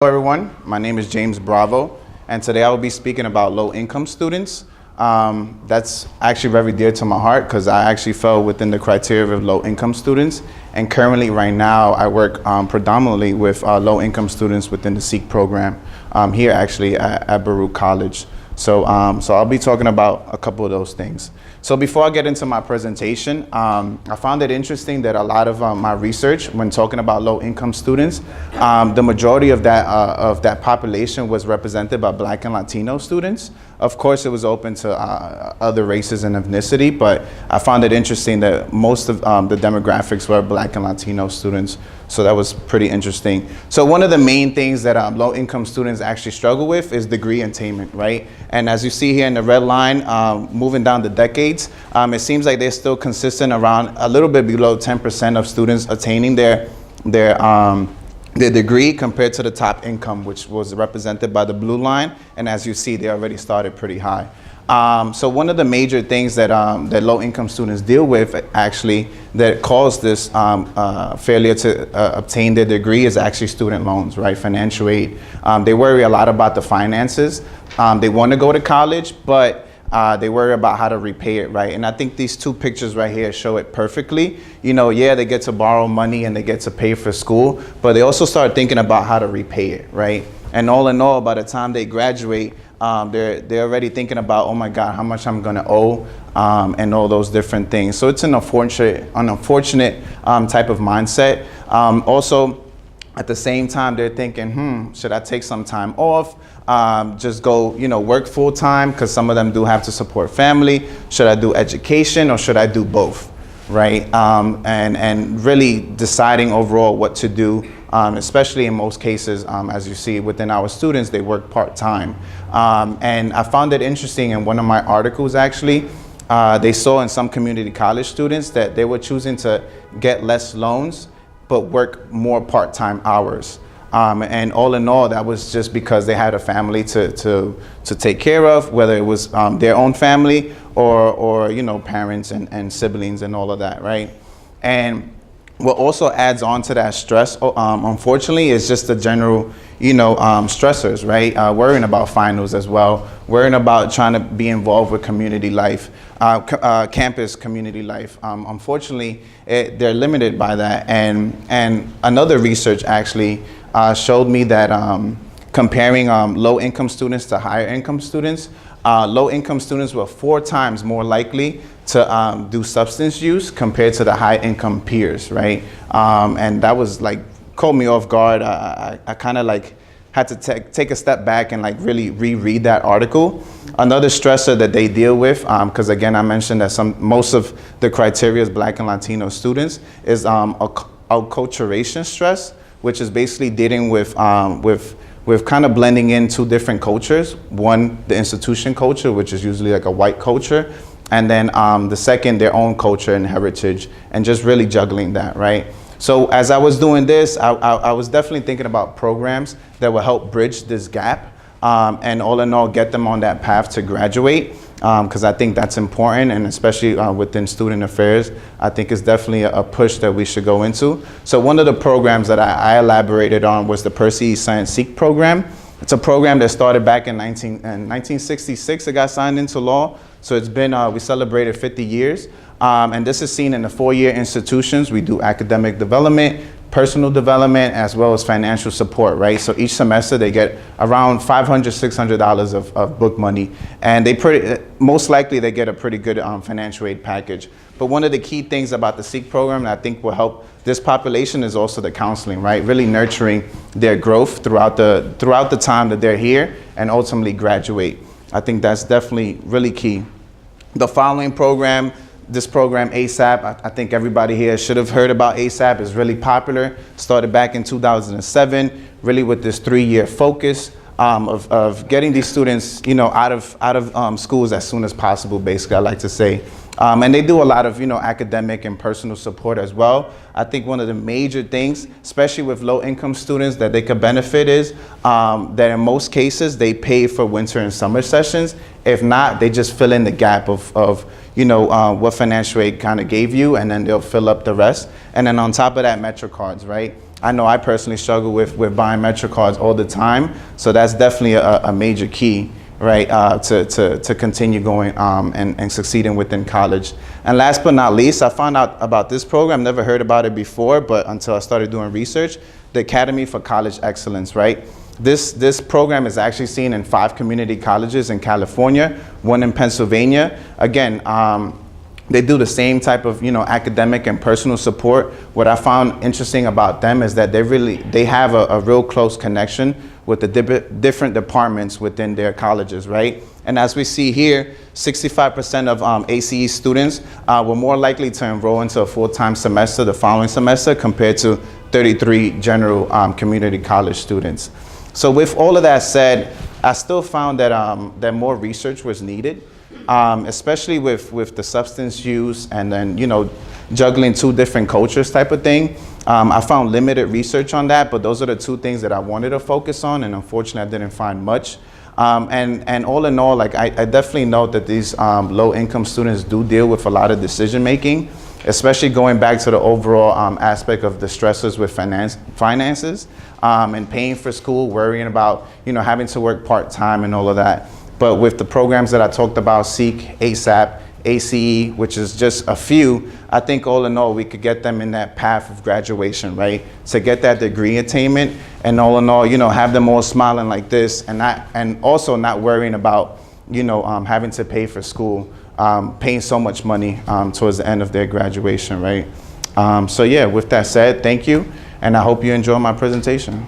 Hello everyone, my name is James Bravo, and today I will be speaking about low-income students. That's actually very dear to my heart because I actually fell within the criteria of low-income students, and currently right now I work predominantly with low-income students within the SEEK program here actually at Baruch College. So I'll be talking about a couple of those things. So before I get into my presentation, I found it interesting that a lot of my research, when talking about low-income students, the majority of that population was represented by Black and Latino students. Of course, it was open to other races and ethnicity, but I found it interesting that most of the demographics were Black and Latino students. So that was pretty interesting. So one of the main things that low-income students actually struggle with is degree attainment, right? And as you see here in the red line, moving down the decades, it seems like they're still consistent around a little bit below 10% of students attaining their degree compared to the top income, which was represented by the blue line. And as you see, they already started pretty high. So one of the major things that low-income students deal with actually that cause this failure to obtain their degree is actually student loans, right? Financial aid. They worry a lot about the finances. They want to go to college, but they worry about how to repay it, right? And I think these two pictures right here show it perfectly. You know, yeah, they get to borrow money and they get to pay for school, but they also start thinking about how to repay it, right? And all in all, by the time they graduate, they're already thinking about, oh my God, how much I'm gonna owe, and all those different things. So it's an unfortunate type of mindset. Also, at the same time, they're thinking, should I take some time off? Just go, work full time, because some of them do have to support family. Should I do education or should I do both, right? And really deciding overall what to do, especially in most cases, as you see within our students, they work part-time. And I found it interesting in one of my articles actually, they saw in some community college students that they were choosing to get less loans but work more part-time hours. And all in all, that was just because they had a family to take care of, whether it was their own family or parents and siblings and all of that, right? And what also adds on to that stress, unfortunately, is just the general, stressors, right? Worrying about finals as well, worrying about trying to be involved with community life, campus community life. Unfortunately, they're limited by that. And another research actually showed me that comparing low-income students to higher-income students, low-income students were 4 times more likely to do substance use compared to the high-income peers, right? And that was like, caught me off guard. I kind of like had to take a step back and like really reread that article. Another stressor that they deal with, because again, I mentioned that most of the criteria is Black and Latino students, is acculturation stress, which is basically dealing with kind of blending in 2 different cultures. One, the institution culture, which is usually like a white culture, and then the second, their own culture and heritage, and just really juggling that, right? So as I was doing this, I was definitely thinking about programs that will help bridge this gap, and all in all, get them on that path to graduate, because I think that's important, and especially within student affairs, I think it's definitely a push that we should go into. So one of the programs that I elaborated on was the Percy Science SEEK program. It's a program that started back in 1966. It got signed into law. So it's been, we celebrated 50 years. And this is seen in the 4-year institutions. We do academic development, personal development, as well as financial support, right? So each semester they get around $500, $600 of book money. And most likely they get a pretty good financial aid package. But one of the key things about the SEEK program that I think will help this population is also the counseling, right? Really nurturing their growth throughout the time that they're here and ultimately graduate. I think that's definitely really key. The following program, this program, ASAP, I think everybody here should have heard about ASAP. It's really popular. Started back in 2007, really with this 3-year focus of getting these students, out of schools as soon as possible, basically, I like to say. And they do a lot of, academic and personal support as well. I think one of the major things, especially with low-income students, that they could benefit is that in most cases, they pay for winter and summer sessions. If not, they just fill in the gap of what financial aid kind of gave you, and then they'll fill up the rest. And then on top of that, MetroCards, right? I know I personally struggle with biometric cards all the time, so that's definitely a major key, right, to continue going and succeeding within college. And last but not least, I found out about this program, never heard about it before, but until I started doing research, the Academy for College Excellence, right? This program is actually seen in 5 community colleges in California, 1 in Pennsylvania. Again, they do the same type of, academic and personal support. What I found interesting about them is that they have a real close connection with the different departments within their colleges, right? And as we see here, 65% of ACE students were more likely to enroll into a full-time semester the following semester compared to 33 general community college students. So with all of that said, I still found that, that more research was needed. Especially with the substance use and then, juggling 2 different cultures type of thing. I found limited research on that, but those are the 2 things that I wanted to focus on, and unfortunately I didn't find much. And all in all, like I definitely note that these low-income students do deal with a lot of decision making, especially going back to the overall aspect of the stressors with finances and paying for school, worrying about, having to work part-time and all of that. But with the programs that I talked about, SEEK, ASAP, ACE, which is just a few, I think all in all, we could get them in that path of graduation, right? To get that degree attainment, and all in all, have them all smiling like this, and also not worrying about, having to pay for school, paying so much money towards the end of their graduation, right? So yeah, with that said, thank you, and I hope you enjoy my presentation.